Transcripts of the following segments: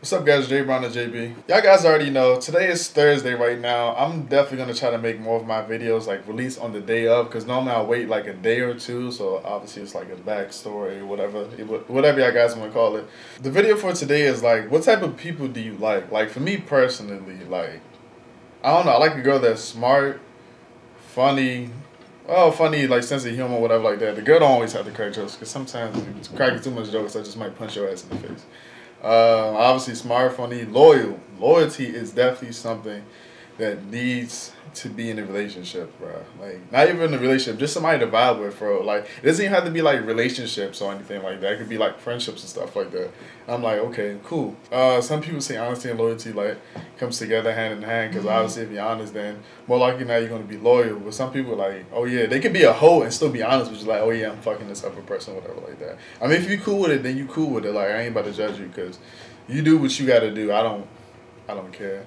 What's up, guys? J Brown and JB. Y'all guys already know today is Thursday right now. I'm definitely gonna try to make more of my videos like release on the day of, because normally I wait like a day or two. So obviously it's like a backstory, whatever y'all guys want to call it. The video for today is like, what type of people do you like? Like for me personally, like I don't know. I like a girl that's smart, funny. Oh, funny, like sense of humor, whatever, like that. The girl don't always have to crack jokes, because sometimes if you cracking too much jokes, I just might punch your ass in the face. Obviously, smart, funny, loyal. Loyalty is definitely something that needs to be in a relationship, bro. Like, not even in a relationship, just somebody to vibe with, bro. Like, it doesn't even have to be like relationships or anything like that. It could be like friendships and stuff like that. I'm like, okay, cool. Some people say honesty and loyalty like comes together hand in hand, because obviously, if you're honest, then more likely now you're gonna be loyal. But some people like, oh yeah, they could be a hoe and still be honest, which is like, oh yeah, I'm fucking this other person, whatever, like that. I mean, if you cool with it, then you cool with it. Like, I ain't about to judge you, because you do what you got to do. I don't care.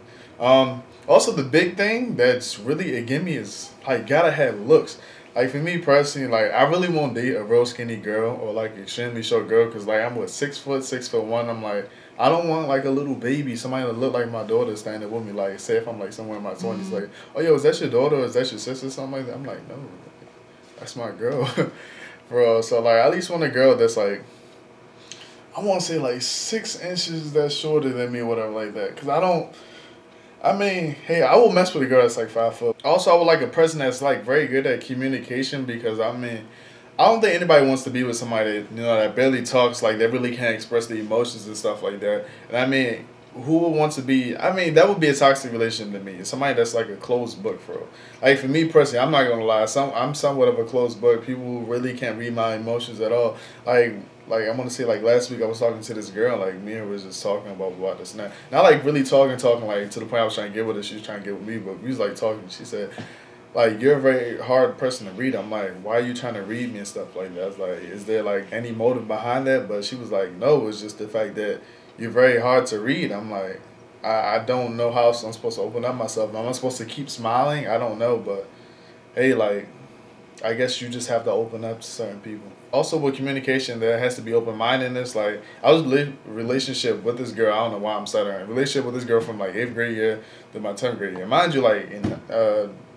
Also, the big thing that's really against me is like gotta have looks. Like for me personally, like I really won't date a real skinny girl or like extremely short girl, because like I'm 6 foot, 6'1". I'm like, I don't want like a little baby, somebody that look like my daughter standing with me. Like say if I'm like somewhere in my 20s, like, oh yo, is that your daughter or is that your sister, something like that? I'm like, no, that's my girl, bro. So like I at least want a girl that's like, I want to say like 6 inches that's shorter than me, whatever, like that. Cause I don't. I mean, hey, I will mess with a girl that's like 5 foot. Also, I would like a person that's like very good at communication, because I mean, I don't think anybody wants to be with somebody that, that barely talks, like they really can't express the emotions and stuff like that. And I mean, who would want to be? I mean, that would be a toxic relationship to me. Somebody that's like a closed book, bro. Like for me personally, I'm not gonna lie. I'm somewhat of a closed book. People who really can't read my emotions at all. Like I'm gonna say, like last week I was talking to this girl. Like me and her was just talking about this and that. Not like really talking like to the point I was trying to get with her. She was trying to get with me, but we was like talking. She said, like, you're a very hard person to read. I'm like, why are you trying to read me and stuff like that? I was like, is there like any motive behind that? But she was like, no, it's just the fact that you're very hard to read. I'm like, I don't know how I'm supposed to open up myself. Am I supposed to keep smiling? I don't know, but hey, like, I guess you just have to open up to certain people. Also, with communication, there has to be open mindedness. Like, I was in a relationship with this girl. I don't know why I'm stuttering. Relationship with this girl from like 8th grade year to my 10th grade year. Mind you, like in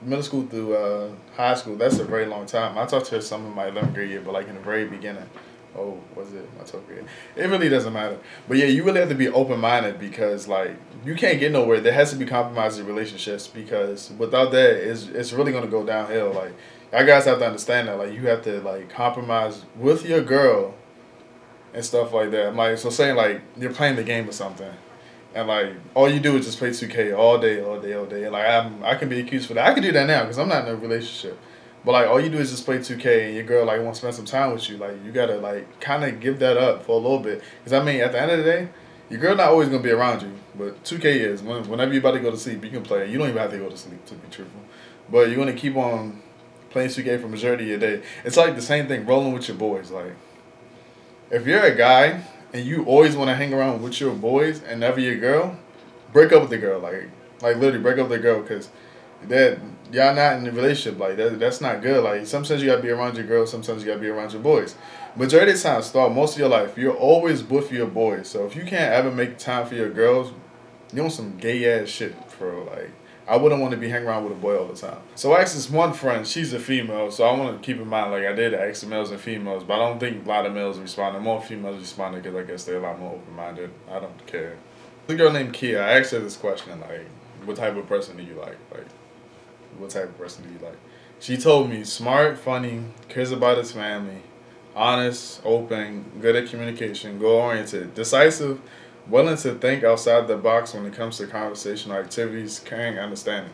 middle school through high school, that's a very long time. I talked to her some in my 11th grade year, but like in the very beginning. Oh, was it my 12th grade? It really doesn't matter. But yeah, you really have to be open minded, because like you can't get nowhere. There has to be compromise in relationships, because without that, it's really gonna go downhill. Like, y'all guys have to understand that. Like, you have to like compromise with your girl and stuff like that. I'm like, so saying like you're playing the game or something, and like all you do is just play 2K all day, all day, all day. And like I can be accused for that. I can do that now because I'm not in a relationship. But like all you do is just play 2K, and your girl like want to spend some time with you. Like you gotta like kind of give that up for a little bit. Because I mean, at the end of the day, your girl not always gonna be around you. But 2K is whenever you're about to go to sleep, you can play it. You don't even have to go to sleep, to be truthful. But you're gonna keep on playing 2K for majority of your day. It's like the same thing rolling with your boys. Like if you're a guy and you always want to hang around with your boys and never your girl, break up with the girl. Like literally break up with the girl, because that y'all not in a relationship. Like that's not good. Like sometimes you gotta be around your girl, sometimes you gotta be around your boys. Majority of the time, start most of your life, you're always with your boys. So if you can't ever make time for your girls, you're on some gay ass shit, bro. Like I wouldn't want to be hanging around with a boy all the time. So I asked this one friend, she's a female, so I want to keep in mind, like I did ask the males and females, but I don't think a lot of males responded. More females responded, because I guess they're a lot more open-minded. I don't care. The girl named Kia, I asked her this question, like, what type of person do you like? Like, what type of person do you like? She told me smart, funny, cares about his family, honest, open, good at communication, goal-oriented, decisive, willing to think outside the box when it comes to conversational activities, caring, understanding.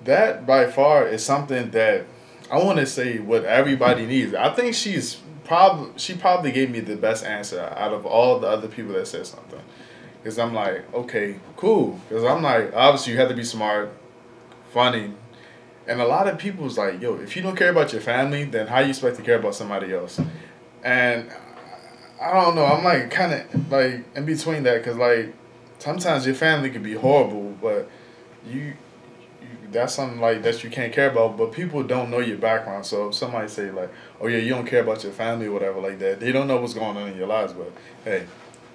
That by far is something that I want to say what everybody needs. I think she probably gave me the best answer out of all the other people that said something. Because I'm like, okay, cool. Because I'm like, obviously you have to be smart, funny. And a lot of people's like, yo, if you don't care about your family, then how you expect to care about somebody else? And I don't know. I'm like kind of like in between that, because like sometimes your family could be horrible, but you that's something like that you can't care about. But people don't know your background, so if somebody say like, oh yeah, you don't care about your family or whatever like that, they don't know what's going on in your lives. But hey,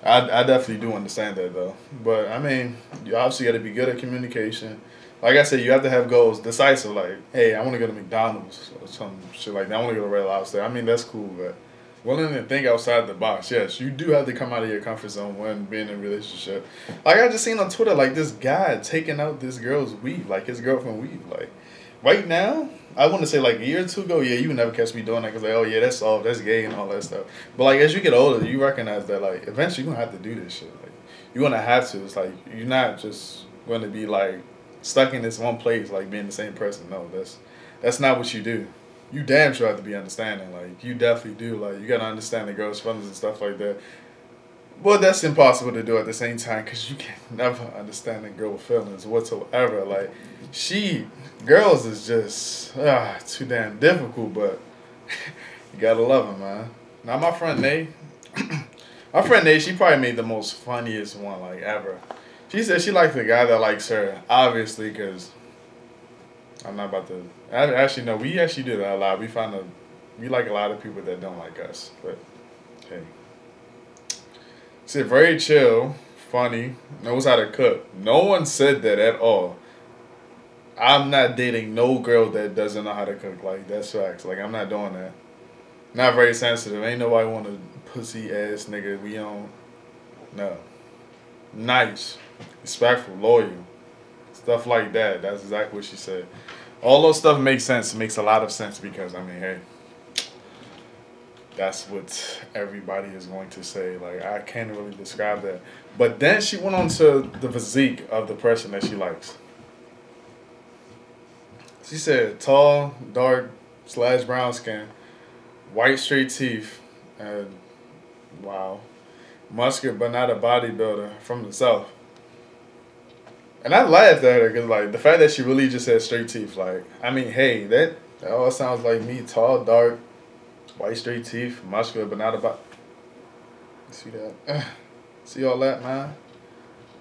I definitely do understand that though. But I mean, you obviously got to be good at communication. Like I said, you have to have goals, decisive. Like, hey, I want to go to McDonald's or some shit like that. I want to go to Red Lobster. I mean, that's cool, but willing to think outside the box. Yes, you do have to come out of your comfort zone when being in a relationship. Like I just seen on Twitter, like this guy taking out this girl's weave, like his girlfriend weave. Like right now, I want to say like a year or two ago, yeah, you would never catch me doing that because like, oh yeah, that's soft, that's gay and all that stuff. But like as you get older, you recognize that like eventually you're gonna have to do this shit. Like you're gonna have to. It's like you're not just gonna be like stuck in this one place, like being the same person. No, that's not what you do. You damn sure have to be understanding. Like you definitely do. Like you gotta understand the girl's feelings and stuff like that. Well, that's impossible to do at the same time because you can never understand a girl's feelings whatsoever. Like girls is just too damn difficult. But you gotta love them, man. Now my friend Nate, she probably made the most funniest one like ever. She said she likes the guy that likes her, obviously, because I'm not about to. Actually, no, we actually do that a lot. We like a lot of people that don't like us. But hey, she said very chill, funny, knows how to cook. No one said that at all. I'm not dating no girl that doesn't know how to cook. Like that's facts. Like I'm not doing that. Not very sensitive. Ain't nobody want a pussy ass nigga. We don't. No. Nice, respectful, loyal, stuff like that. That's exactly what she said. All those stuff makes sense. It makes a lot of sense because I mean, hey, that's what everybody is going to say. Like I can't really describe that. But then she went on to the physique of the person that she likes. She said tall, dark / brown skin, white straight teeth, and wow, muscular but not a bodybuilder from the South. And I laughed at her because, like, the fact that she really just had straight teeth, like, I mean, hey, that all sounds like me. Tall, dark, white straight teeth, muscular but not a body. See that? See all that, man?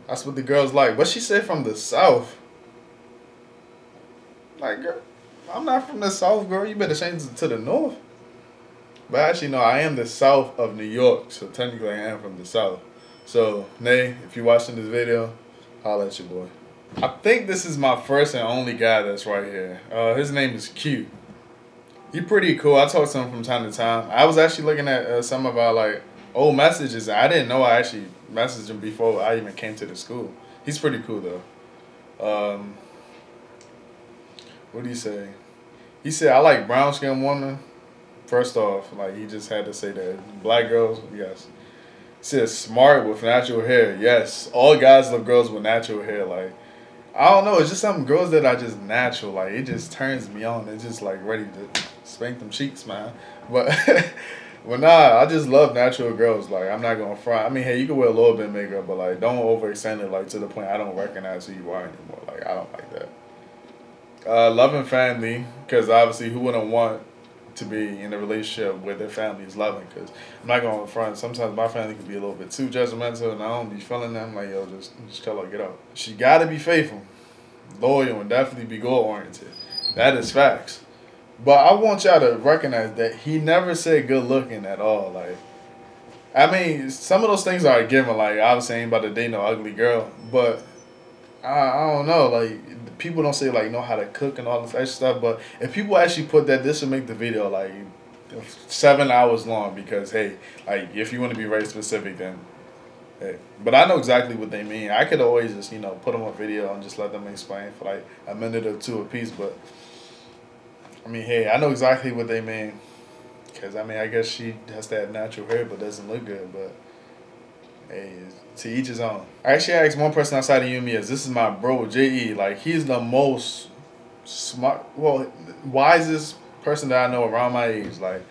That's what the girls like. But she said from the South. Like, girl, I'm not from the South, girl. You better change it to the North. But actually, no, I am the South of New York, so technically I am from the South. So, Nay, if you're watching this video, holla at your boy. I think this is my first and only guy that's right here. His name is Q. He pretty cool. I talk to him from time to time. I was actually looking at some of our, like, old messages. I didn't know I actually messaged him before I even came to the school. He's pretty cool, though. What did he say? He said, I like brown-skinned women. First off, like, he just had to say that. Black girls, yes. He said, smart with natural hair. Yes. All guys love girls with natural hair. Like, I don't know. It's just some girls that are just natural. Like, it just turns me on. It's just, like, ready to spank them cheeks, man. But, well, nah, I just love natural girls. Like, I'm not going to front. I mean, hey, you can wear a little bit of makeup, but, like, don't overextend it, like, to the point I don't recognize who you are anymore. Like, I don't like that. Loving family, because obviously who wouldn't want to be in a relationship where their family is loving? Because I'm not going to front. Sometimes my family can be a little bit too judgmental, and I don't be feeling them. Like, yo, just tell her, get out. She got to be faithful, loyal, and definitely be goal-oriented. That is facts. But I want y'all to recognize that he never said good-looking at all. Like, I mean, some of those things are a given. Like, obviously, I ain't about to date no ugly girl, but I don't know. Like, people don't say, like, know how to cook and all this extra stuff, but if people actually put that, this would make the video, like, 7 hours long because, hey, like, if you want to be very specific, then, hey. But I know exactly what they mean. I could always just, you know, put them on video and just let them explain for, like, a minute or two apiece, but, I mean, hey, I know exactly what they mean because, I mean, I guess she has to have natural hair but doesn't look good, but, hey, to each his own. I actually asked one person outside of UMES. This is my bro, J.E. Like, he's the most smart, well, wisest person that I know around my age. Like,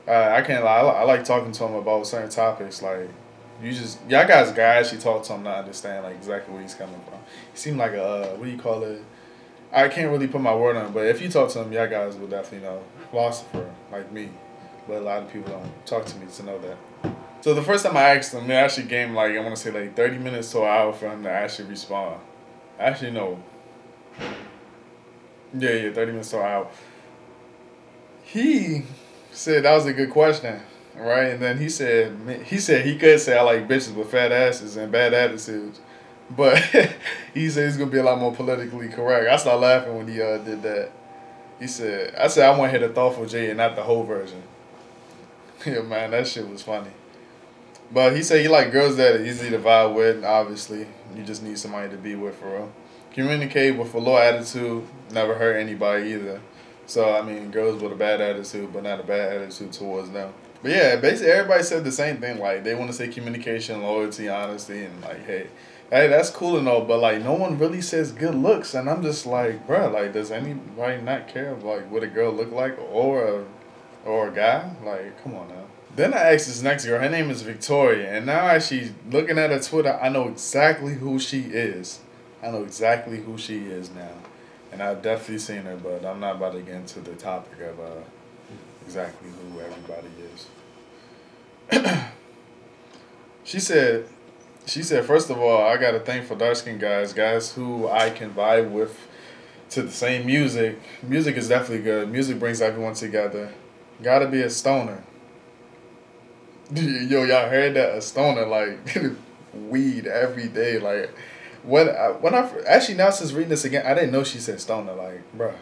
I can't lie. I like talking to him about certain topics. Like, y'all guys actually talk to him to understand, like, exactly where he's coming from. He seemed like a, what do you call it? I can't really put my word on it, but if you talk to him, y'all guys will definitely know. Philosopher, like me. But a lot of people don't talk to me to know that. So the first time I asked him, it actually gave him, like, I want to say, like, 30 minutes to an hour for him to actually respond. Actually, no. Yeah, 30 minutes to an hour. He said that was a good question. right? And then he said he could say I like bitches with fat asses and bad attitudes, but he said he's gonna be a lot more politically correct. I started laughing when he did that. I said I want to hear the thoughtful J and not the whole version. Yeah, man, that shit was funny. But he said he like girls that are easy to vibe with. And obviously, you just need somebody to be with for real. Communicate with a low attitude, never hurt anybody either. So I mean, girls with a bad attitude, but not a bad attitude towards them. But yeah, basically everybody said the same thing. Like they want to say communication, loyalty, honesty, and like, hey, that's cool and all, but like no one really says good looks, and I'm just like, bruh, like does anybody not care of like what a girl look like or a guy? Like, come on now. Then I asked this next girl. Her name is Victoria, and now actually looking at her Twitter, I know exactly who she is. I know exactly who she is now, and I've definitely seen her, but I'm not about to get into the topic of exactly who everybody is. She said, first of all, I got a thing for dark skinned guys who I can vibe with to the same music. Music is definitely good. Music brings everyone together. Gotta be a stoner. Yo, y'all heard that? A stoner, like, weed every day. Like, actually, now since reading this again, I didn't know she said stoner. Like, bruh,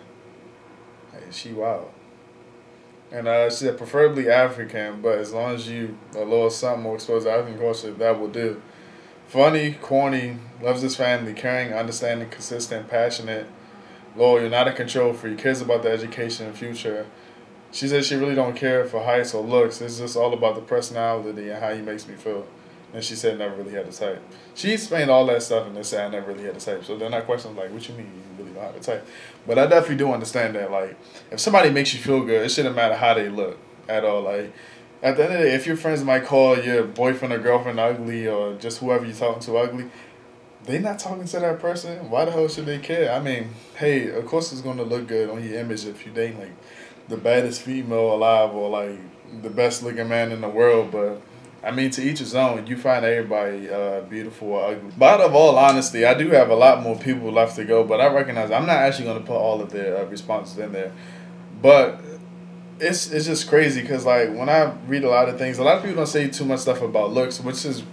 like, she wild. And she said preferably African, but as long as you a little something more exposed to African culture, that will do. Funny, corny, loves his family, caring, understanding, consistent, passionate, loyal, not a control freak, cares about the education and future. She said she really don't care for heights or looks. It's just all about the personality and how he makes me feel. And she said never really had a type. She explained all that stuff and then said I never really had a type. So then I questioned like, what you mean you really don't have a type? But I definitely do understand that like if somebody makes you feel good, it shouldn't matter how they look at all. Like at the end of the day, if your friends might call your boyfriend or girlfriend ugly or just whoever you're talking to ugly, they not talking to that person. Why the hell should they care? I mean, hey, of course it's gonna look good on your image if you dating like the baddest female alive or like the best looking man in the world, but I mean to each his own. You find everybody beautiful or ugly. But out of all honesty, I do have a lot more people left to go, but I recognize I'm not actually gonna put all of their responses in there. But it's just crazy because like when I read a lot of things, a lot of people don't say too much stuff about looks, which is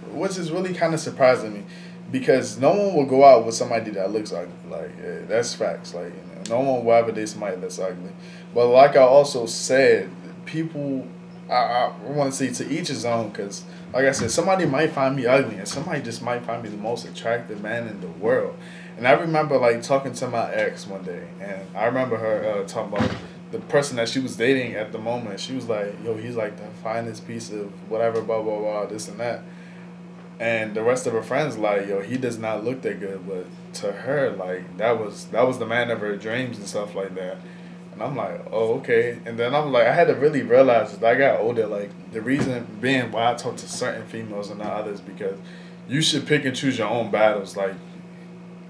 really kind of surprising me, because no one will go out with somebody that looks ugly. Like that's facts. Like no one will ever date somebody that's ugly. But like I also said, people, I want to say to each his own, because like I said, somebody might find me ugly and somebody just might find me the most attractive man in the world. And I remember like talking to my ex one day, and I remember her talking about the person that she was dating at the moment. She was like, yo, he's like the finest piece of whatever, blah, blah, blah, this and that. And the rest of her friends like, yo, he does not look that good. But to her, like, that was the man of her dreams and stuff like that. And I'm like, oh, okay. And then I'm like, I had to really realize as I got older, like, the reason being why I talk to certain females and not others, because you should pick and choose your own battles. Like,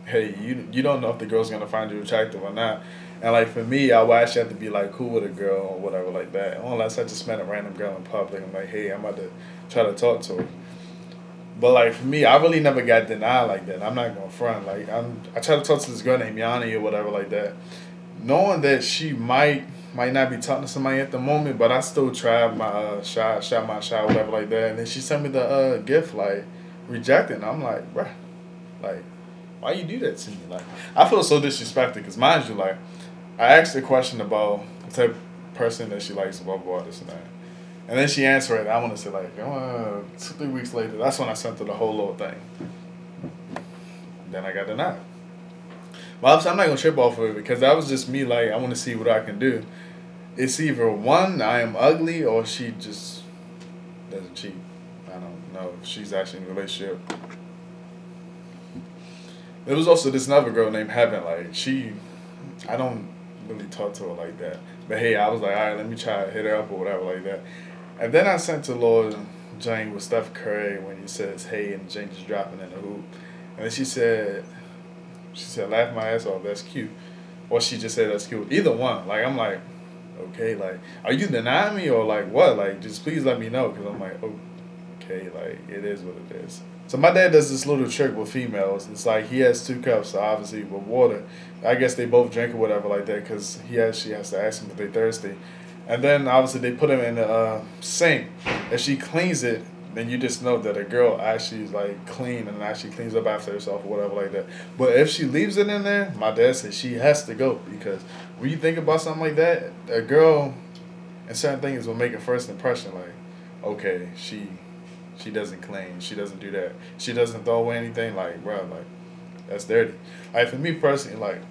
hey, you don't know if the girl's going to find you attractive or not. And, like, for me, I would actually have to be, like, cool with a girl or whatever like that. Unless I just met a random girl in public. I'm like, hey, I'm about to try to talk to her. But, like, for me, I really never got denied like that. I'm not going to front. Like, I tried to talk to this girl named Yanni or whatever like that, knowing that she might not be talking to somebody at the moment, but I still tried my shot my shot, whatever like that. And then she sent me the gift, like, rejecting. I'm like, bruh, like, why you do that to me? Like, I feel so disrespected because, mind you, like, I asked her a question about the type of person that she likes, blah, blah, this and that. And then she answered it. I want to say, like, 2-3 weeks later, that's when I sent her the whole little thing. Then I got denied. But obviously, I'm not going to trip off of it because that was just me, like, I want to see what I can do. It's either one, I am ugly, or she just doesn't cheat. I don't know if she's actually in a relationship. There was also this another girl named Heaven. Like, I don't really talk to her like that. But hey, I was like, all right, let me try to hit her up or whatever like that. And then I sent to Lord Jane with Steph Curry when he says, hey, and Jane just dropping in the hoop. And then she said, laugh my ass off, that's cute. Or she just said, that's cute. Either one. Like, I'm like, okay, like, are you denying me or like what? Like, just please let me know. Because I'm like, okay, like, it is what it is. So my dad does this little trick with females. It's like he has 2 cups, so obviously with water. I guess they both drink or whatever like that because he actually has to ask them if they're thirsty. And then obviously they put them in the sink. If she cleans it, then you just know that a girl actually is like clean and actually cleans up after herself or whatever like that. But if she leaves it in there, my dad said she has to go, because when you think about something like that, a girl and certain things will make a first impression. Like, okay, she doesn't clean, she doesn't do that, she doesn't throw away anything. Like, bro, like that's dirty. Like for me personally, like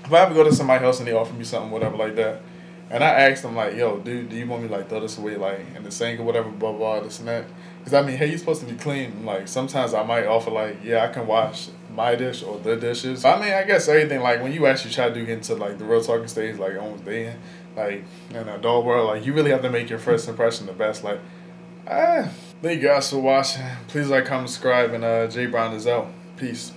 if I ever go to somebody's house and they offer me something, whatever like that, and I asked them like, yo, dude, do you want me to like throw this away like in the sink or whatever, blah blah, this and that? Because I mean, hey, you supposed to be clean. Like sometimes I might offer like, yeah, I can wash my dish or the dishes. I mean, I guess everything, like when you actually try to get into like the real talking stage, like almost dating, like in the adult world, like you really have to make your first impression the best. Like, thank you guys for watching. Please like, comment, subscribe, and J Brown is out. Peace.